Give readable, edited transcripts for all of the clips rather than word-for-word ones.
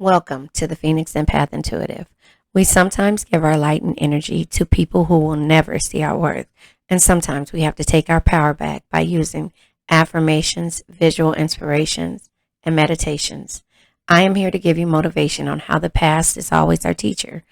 Welcome to the Phoenix Empath Intuitive. We sometimes give our light and energy to people who will never see our worth, and sometimes we have to take our power back by using affirmations, visual inspirations, and meditations. I am here to give you motivation on how the past is always our teacher.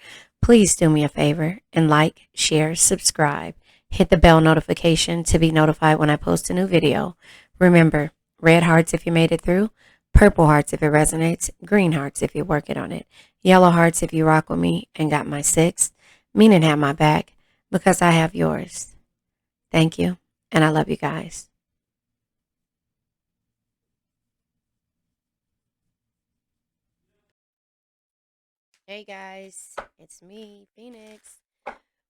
Please do me a favor and like, share, subscribe. Hit the bell notification to be notified when I post a new video. Remember, red hearts if you made it through. Purple hearts if it resonates, green hearts if you're working on it, yellow hearts if you rock with me and got my six, meaning have my back because I have yours. Thank you, and I love you guys. Hey guys, it's me, Phoenix.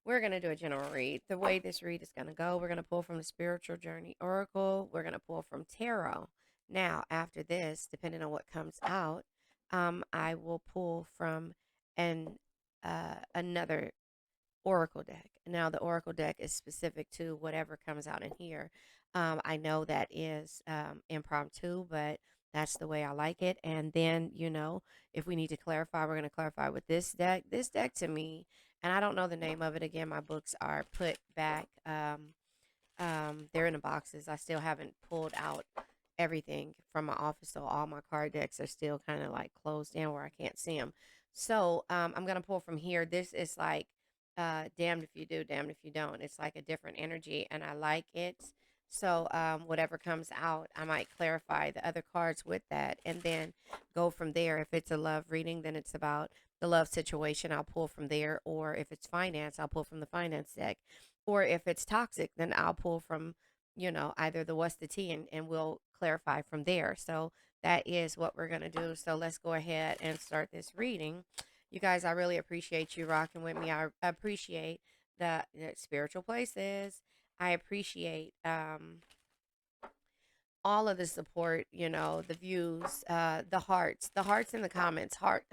We're going to do a general read. The way this read is going to go, we're going to pull from the Spiritual Journey Oracle. We're going to pull from Tarot. Now, after this, depending on what comes out, I will pull from another Oracle deck. Now, the Oracle deck is specific to whatever comes out in here. I know that is impromptu, but that's the way I like it. And then, if we need to clarify, we're going to clarify with this deck. This deck to me, and I don't know the name of it. Again, my books are put back. They're in the boxes. I still haven't pulled out everything from my office, so all my card decks are still kind of like closed in where I can't see them. So I'm gonna pull from here. This is like damned if you do, damned if you don't. It's like a different energy, and I like it. So whatever comes out, I might clarify the other cards with that, and then go from there. If it's a love reading, then it's about the love situation. I'll pull from there, or if it's finance, I'll pull from the finance deck, or if it's toxic, then I'll pull from either the what's the tea, and we'll clarify from there. So that is what we're going to do. So let's go ahead and start this reading. You guys, I really appreciate you rocking with me. I appreciate the spiritual places. I appreciate all of the support, the views, the hearts in the comments, heart.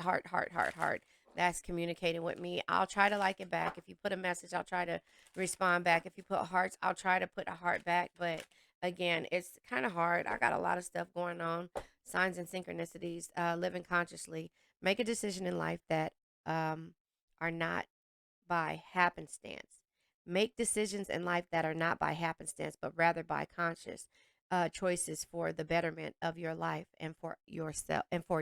That's communicating with me. I'll try to like it back. If you put a message, I'll try to respond back. If you put hearts, I'll try to put a heart back. But again, it's kind of hard. I got a lot of stuff going on. Signs and synchronicities, living consciously. Make a decision in life that are not by happenstance. Make decisions in life that are not by happenstance, but rather by conscious choices for the betterment of your life and for yourself and for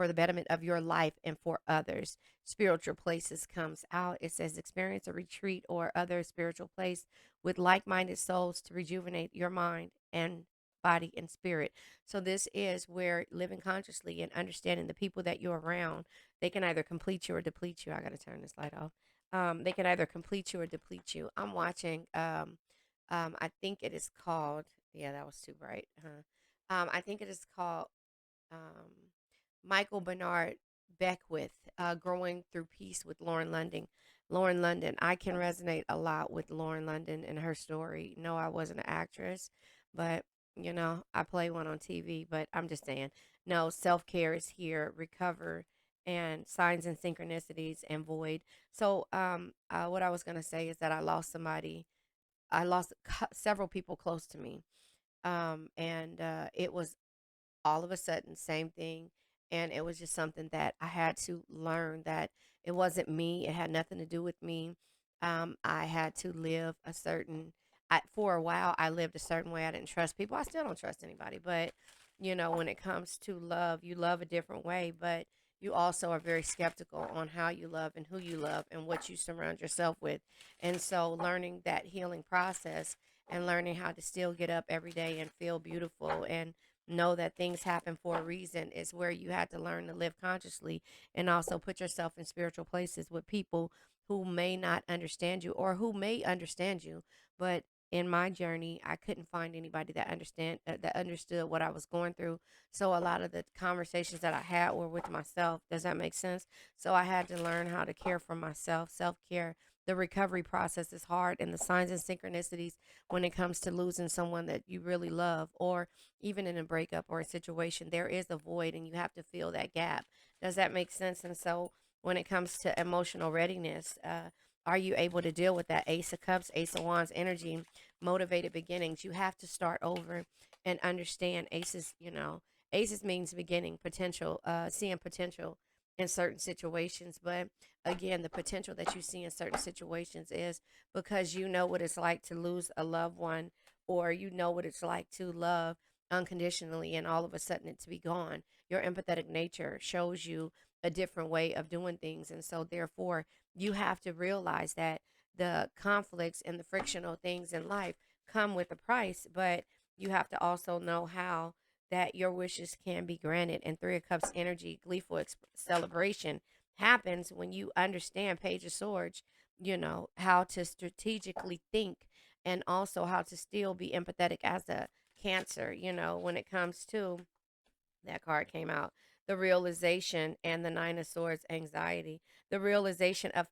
the betterment of your life and for others. Spiritual places comes out. It says experience a retreat or other spiritual place with like-minded souls to rejuvenate your mind and body and spirit. So this is where living consciously and understanding the people that you're around, they can either complete you or deplete you. I got to turn this light off. They can either complete you or deplete you. I'm watching I think it is called, yeah, that was too bright. I think it is called um, Michael Bernard Beckwith, Growing Through Peace with Lauren London. Lauren London, I can resonate a lot with Lauren London and her story. No, I wasn't an actress, but I play one on TV, but I'm just saying, no, self care is here, recover, and signs and synchronicities and void. So, what I was going to say is that I lost several people close to me. And it was all of a sudden, same thing. And it was just something that I had to learn that it wasn't me. It had nothing to do with me. I had to live for a while, I lived a certain way. I didn't trust people. I still don't trust anybody. But, when it comes to love, you love a different way. But you also are very skeptical on how you love and who you love and what you surround yourself with. And so learning that healing process and learning how to still get up every day and feel beautiful and know that things happen for a reason is where you had to learn to live consciously and also put yourself in spiritual places with people who may not understand you or who may understand you. But in my journey, I couldn't find anybody that understood what I was going through. So a lot of the conversations that I had were with myself. Does that make sense? So I had to learn how to care for myself. Self-care, the recovery process is hard, and the signs and synchronicities when it comes to losing someone that you really love, or even in a breakup or a situation, there is a void and you have to fill that gap. Does that make sense? And so when it comes to emotional readiness, are you able to deal with that Ace of Cups, Ace of Wands energy, motivated beginnings? You have to start over and understand aces, Aces means beginning, potential, seeing potential in certain situations. But again, the potential that you see in certain situations is because you know what it's like to lose a loved one, or you know what it's like to love unconditionally and all of a sudden it to be gone. Your empathetic nature shows you a different way of doing things. And so, therefore, you have to realize that the conflicts and the frictional things in life come with a price, but you have to also know how that your wishes can be granted. And Three of Cups energy, gleeful celebration happens when you understand Page of Swords, how to strategically think and also how to still be empathetic as a Cancer, when it comes to that card came out. The realization and the Nine of Swords, anxiety. The realization of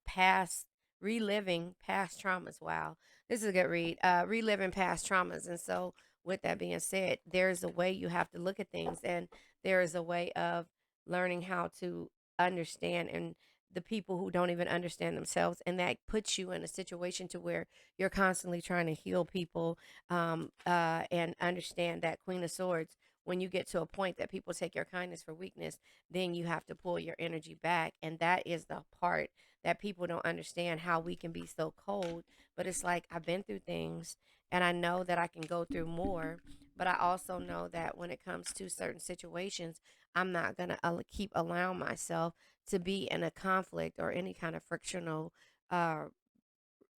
reliving past traumas. Wow, this is a good read. Reliving past traumas. And so, with that being said, there's a way you have to look at things, and there is a way of learning how to understand and the people who don't even understand themselves, and that puts you in a situation to where you're constantly trying to heal people, and understand that Queen of Swords, when you get to a point that people take your kindness for weakness, then you have to pull your energy back. And that is the part that people don't understand, how we can be so cold. But it's like, I've been through things and I know that I can go through more. But I also know that when it comes to certain situations, I'm not going to keep allowing myself to be in a conflict or any kind of frictional uh,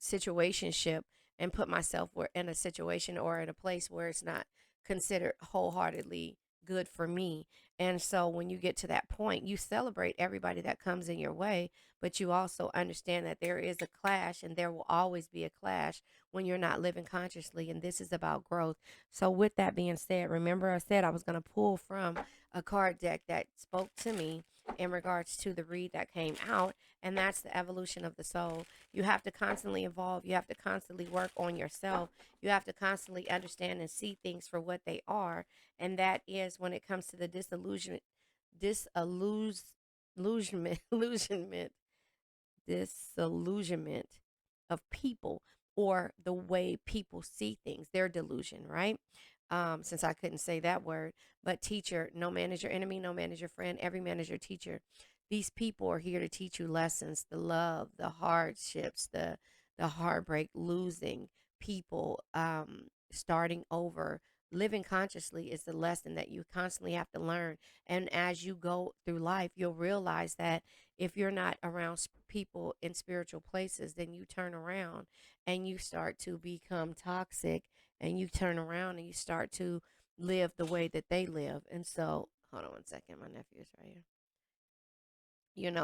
situationship and put myself in a situation or in a place where it's not considered wholeheartedly good for me. And so when you get to that point, you celebrate everybody that comes in your way, but you also understand that there is a clash and there will always be a clash when you're not living consciously. And this is about growth. So, with that being said, remember I said I was going to pull from a card deck that spoke to me in regards to the read that came out, and that's the evolution of the soul. You have to constantly evolve. You have to constantly work on yourself. You have to constantly understand and see things for what they are. And that is when it comes to the illusionment, disillusionment of people, or the way people see things, their delusion, right? Since I couldn't say that word, but teacher, no man is your enemy, no man is your friend, every man is your teacher. These people are here to teach you lessons, the love, the hardships, the heartbreak, losing people, starting over. Living consciously is the lesson that you constantly have to learn. And as you go through life, you'll realize that if you're not around people in spiritual places, then you turn around and you start to become toxic, and you turn around and you start to live the way that they live. And so, hold on one second, my nephew is right here.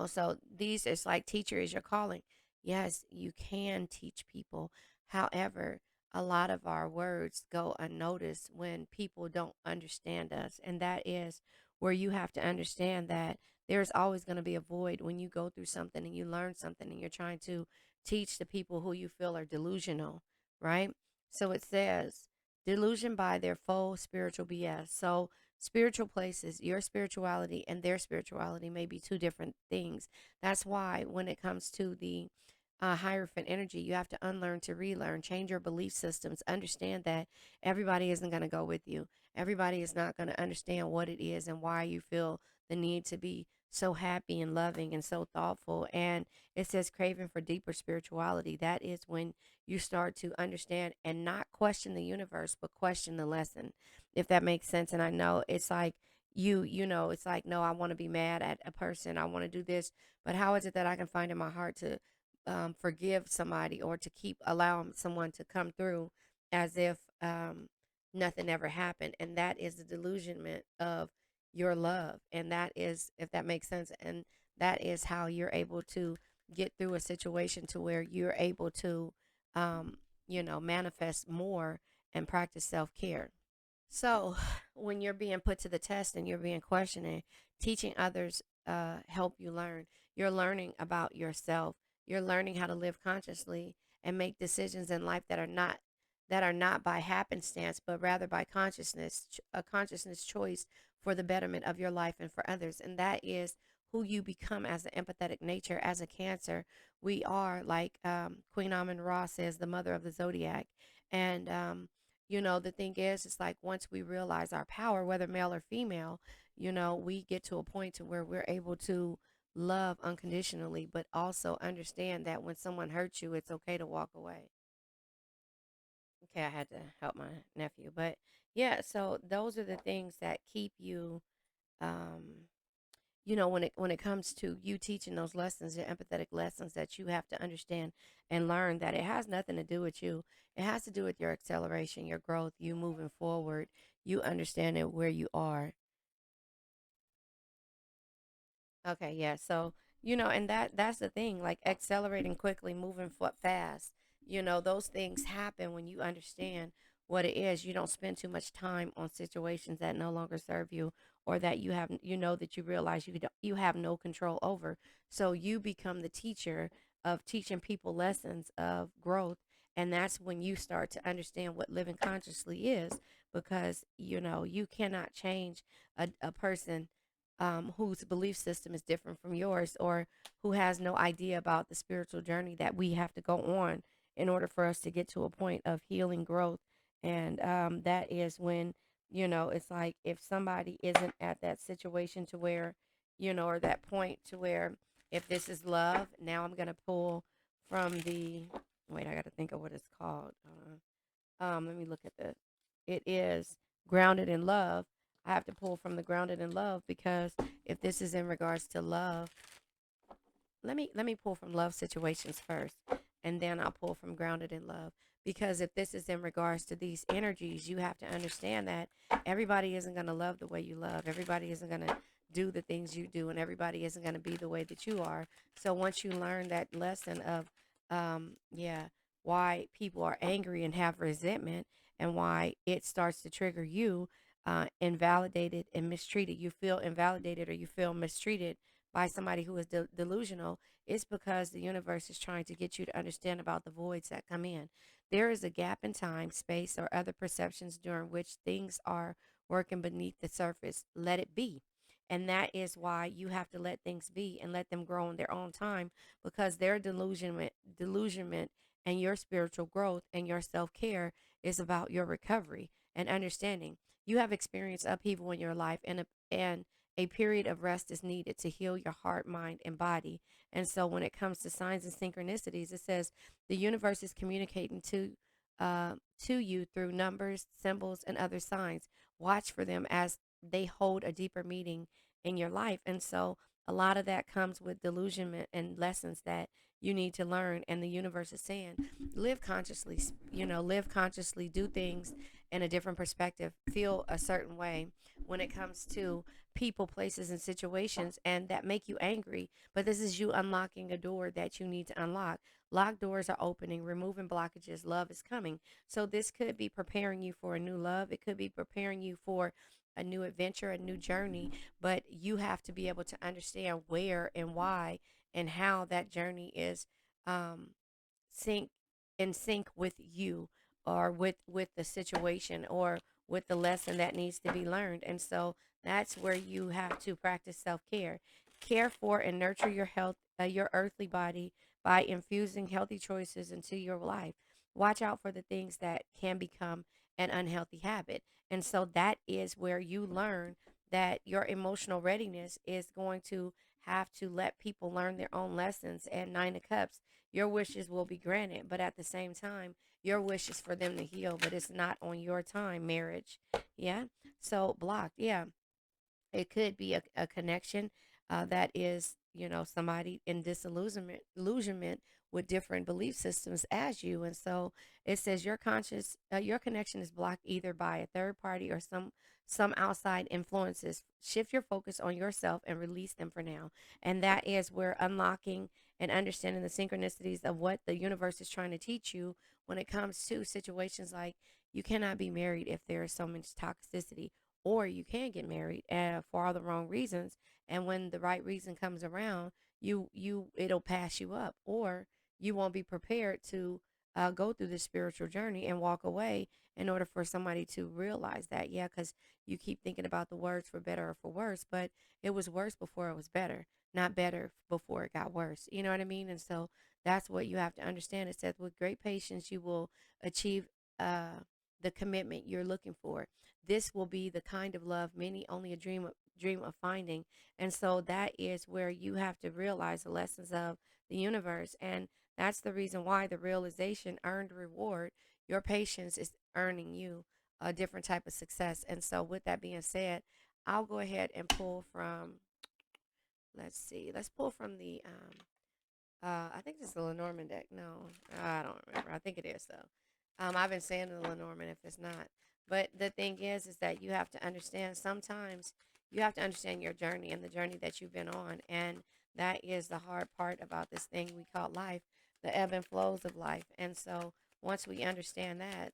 So these, it's like teacher is your calling. Yes, you can teach people. However, a lot of our words go unnoticed when people don't understand us. And that is where you have to understand that there's always going to be a void when you go through something and you learn something and you're trying to teach the people who you feel are delusional, right? So it says, delusion by their full spiritual BS. So spiritual places, your spirituality and their spirituality may be two different things. That's why when it comes to the Hierophant energy, you have to unlearn to relearn, change your belief systems, understand that everybody isn't going to go with you. Everybody is not going to understand what it is and why you feel the need to be so happy and loving and so thoughtful. And it says craving for deeper spirituality. That is when you start to understand and not question the universe, but question the lesson, if that makes sense. And I know it's like it's like, no, I want to be mad at a person. I want to do this. But how is it that I can find in my heart to forgive somebody, or to keep allowing someone to come through as if nothing ever happened? And that is the delusionment of your love. And that is, if that makes sense. And that is how you're able to get through a situation to where you're able to, manifest more and practice self care. So, when you're being put to the test and you're being questioned, teaching others help you learn. You're learning about yourself. You're learning how to live consciously and make decisions in life that are not by happenstance, but rather by consciousness, a consciousness choice for the betterment of your life and for others. And that is who you become as an empathetic nature, as a Cancer. We are, like Queen Amun Ra says, the mother of the Zodiac. And The thing is, it's like once we realize our power, whether male or female, we get to a point to where we're able to love unconditionally, but also understand that when someone hurts you, it's okay to walk away. Okay, I had to help my nephew, but yeah, so those are the things that keep you, um, when it comes to you teaching those lessons, the empathetic lessons that you have to understand and learn that it has nothing to do with you. It has to do with your acceleration, your growth, you moving forward, you understanding where you are. Okay, yeah. So, and that's the thing, like accelerating quickly, moving fast. Those things happen when you understand what it is. You don't spend too much time on situations that no longer serve you or that that you realize you have no control over. So you become the teacher of teaching people lessons of growth, and that's when you start to understand what living consciously is, because you cannot change a person whose belief system is different from yours, or who has no idea about the spiritual journey that we have to go on in order for us to get to a point of healing growth. And that is when, it's like if somebody isn't at that situation to where, or that point to where, if this is love, now I'm going to pull from the, wait, I got to think of what it's called. Let me look at the. It is grounded in love. I have to pull from the grounded in love, because if this is in regards to love, let me pull from love situations first, and then I'll pull from grounded in love. Because if this is in regards to these energies, you have to understand that everybody isn't going to love the way you love. Everybody isn't going to do the things you do, and everybody isn't going to be the way that you are. So once you learn that lesson of, yeah, why people are angry and have resentment, and why it starts to trigger you, invalidated and mistreated, you feel invalidated or you feel mistreated by somebody who is delusional, it's because the universe is trying to get you to understand about the voids that come in. There is a gap in time, space, or other perceptions during which things are working beneath the surface. Let it be. And that is why you have to let things be and let them grow in their own time, because their delusionment and your spiritual growth and your self care is about your recovery and understanding. You have experienced upheaval in your life, and a period of rest is needed to heal your heart, mind, and body. And so, when it comes to signs and synchronicities, it says the universe is communicating to you through numbers, symbols, and other signs. Watch for them as they hold a deeper meaning in your life. And so, a lot of that comes with delusionment and lessons that you need to learn. And the universe is saying, live consciously, live consciously, do things in a different perspective, feel a certain way when it comes to people, places, and situations, and that make you angry. But this is you unlocking a door that you need to unlock. Locked doors are opening, removing blockages. Love is coming. So this could be preparing you for a new love. It could be preparing you for a new adventure, a new journey. But you have to be able to understand where and why and how that journey is um, sync in sync with you, or with the situation, or with the lesson that needs to be learned. And so that's where you have to practice self-care. Care for and nurture your health, your earthly body, by infusing healthy choices into your life. Watch out for the things that can become an unhealthy habit. And so that is where you learn that your emotional readiness is going to have to let people learn their own lessons. And Nine of Cups, your wishes will be granted, but at the same time, your wish is for them to heal, but it's not on your time. Marriage, yeah. So blocked, yeah. It could be a connection that is, somebody in disillusionment with different belief systems as you. And so it says your connection is blocked either by a third party or some outside influences. Shift your focus on yourself and release them for now. And that is where unlocking and understanding the synchronicities of what the universe is trying to teach you when it comes to situations like, you cannot be married if there is so much toxicity, or you can get married for all the wrong reasons, and when the right reason comes around, it'll pass you up, or you won't be prepared to go through the spiritual journey and walk away, in order for somebody to realize that, yeah, because you keep thinking about the words for better or for worse, but it was worse before it was better, not better before it got worse. You know what I mean? And so that's what you have to understand. It says with great patience you will achieve the commitment you're looking for. This will be the kind of love many only dream of finding. And so that is where you have to realize the lessons of the universe. And that's the reason why the realization earned reward. Your patience is earning you a different type of success. And so with that being said, I'll go ahead and pull from, let's see, let's pull from the I think it's the Lenormand deck. No, I don't remember. I think it is though. I've been saying the Lenormand if it's not. But the thing is that you have to understand. Sometimes you have to understand your journey and the journey that you've been on, and that is the hard part about this thing we call life, the ebb and flows of life. And so once we understand that,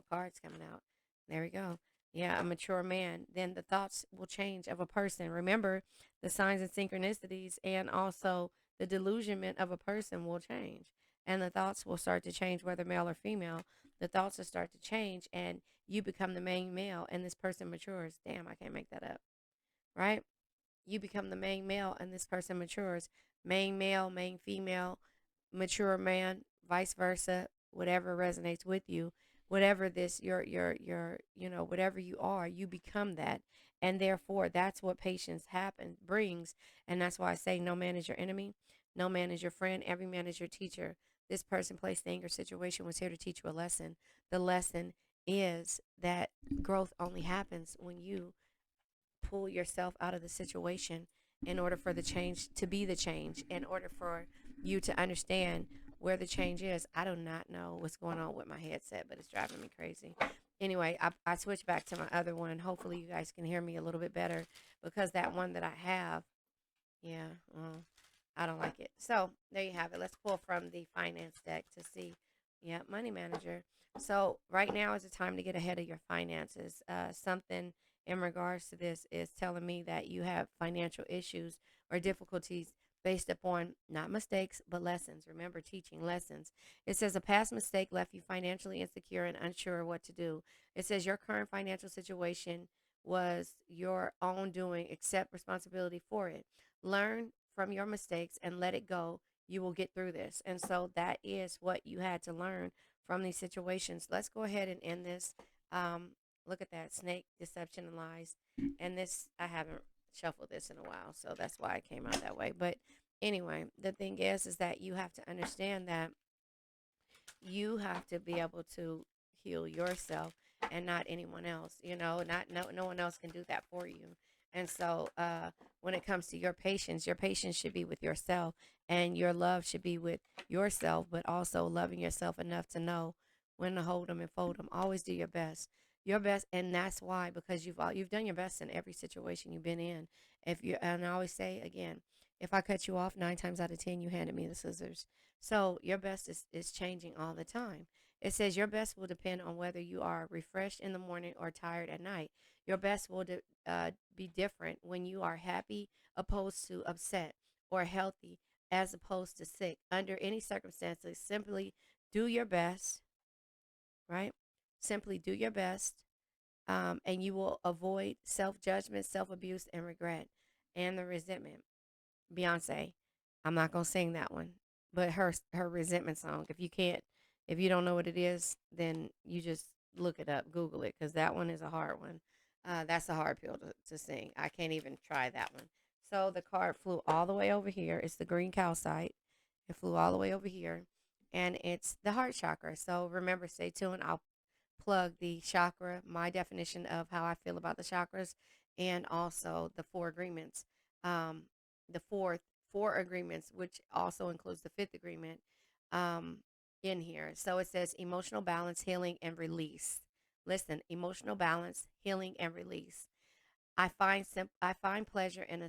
cards coming out. There we go. Yeah, a mature man. Then the thoughts will change of a person. Remember the signs and synchronicities, and also the delusionment of a person will change, and the thoughts will start to change, whether male or female. The thoughts will start to change, and you become the main male, and this person matures. Damn, I can't make that up, right? You become the main male, and this person matures. Main male, main female, mature man, vice versa, whatever resonates with you. Whatever this your whatever you are, you become that. And therefore that's what patience happens brings. And that's why I say no man is your enemy, no man is your friend, every man is your teacher. This person, place, thing, or situation was here to teach you a lesson. The lesson is that growth only happens when you pull yourself out of the situation in order for the change to be the change, in order for you to understand where the change is. I do not know what's going on with my headset, but it's driving me crazy. Anyway, I switched back to my other one. Hopefully, you guys can hear me a little bit better, because that one that I have, yeah, I don't like it. So there you have it. Let's pull from the finance deck to see. Yeah, money manager. So right now is the time to get ahead of your finances. Something in regards to this is telling me that you have financial issues or difficulties based upon not mistakes but lessons. Remember, teaching lessons. It says a past mistake left you financially insecure and unsure what to do. It says your current financial situation was your own doing. Accept responsibility for it. Learn from your mistakes and let it go. You will get through this. And so that is what you had to learn from these situations. Let's go ahead and end this. Look at that, snake, deception, and lies. And this, I haven't shuffled this in a while, so that's why it came out that way. But anyway, the thing is that you have to understand that you have to be able to heal yourself and not anyone else. Not no one else can do that for you. And so when it comes to your patience should be with yourself, and your love should be with yourself, but also loving yourself enough to know when to hold them and fold them. Always do your best, and that's why, because you've done your best in every situation you've been in. And I always say again, if I cut you off 9 times out of 10, you handed me the scissors. So your best is changing all the time. It says your best will depend on whether you are refreshed in the morning or tired at night. Your best will be different when you are happy opposed to upset, or healthy as opposed to sick. Under any circumstances, simply do your best, right? Simply do your best, and you will avoid self judgment, self abuse, and regret, and the resentment. Beyonce. I'm not gonna sing that one, but her resentment song. If you don't know what it is, then you just look it up, Google it, because that one is a hard one. That's a hard pill to sing. I can't even try that one. So the card flew all the way over here. It's the green calcite. It flew all the way over here, and it's the heart chakra. So remember, stay tuned. I'll plug the chakra, my definition of how I feel about the chakras, and also the four agreements. Um, the four agreements, which also includes the fifth agreement, um, in here. So it says emotional balance, healing, and release. Listen, emotional balance, healing, and release. I find pleasure in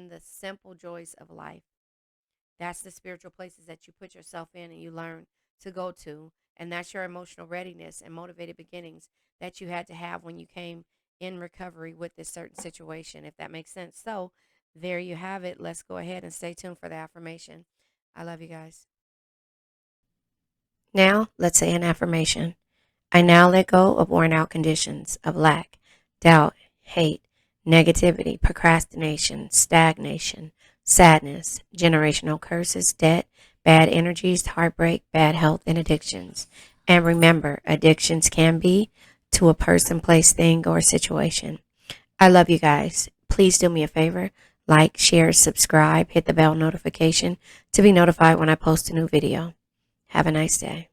the simple joys of life. That's the spiritual places that you put yourself in and you learn to go to. And that's your emotional readiness and motivated beginnings that you had to have when you came in recovery with this certain situation, if that makes sense. So there you have it. Let's go ahead and stay tuned for the affirmation. I love you guys. Now, let's say an affirmation. I now let go of worn out conditions of lack, doubt, hate, negativity, procrastination, stagnation, sadness, generational curses, debt, bad energies, heartbreak, bad health, and addictions. And remember, addictions can be to a person, place, thing, or situation. I love you guys. Please do me a favor. Like, share, subscribe, hit the bell notification to be notified when I post a new video. Have a nice day.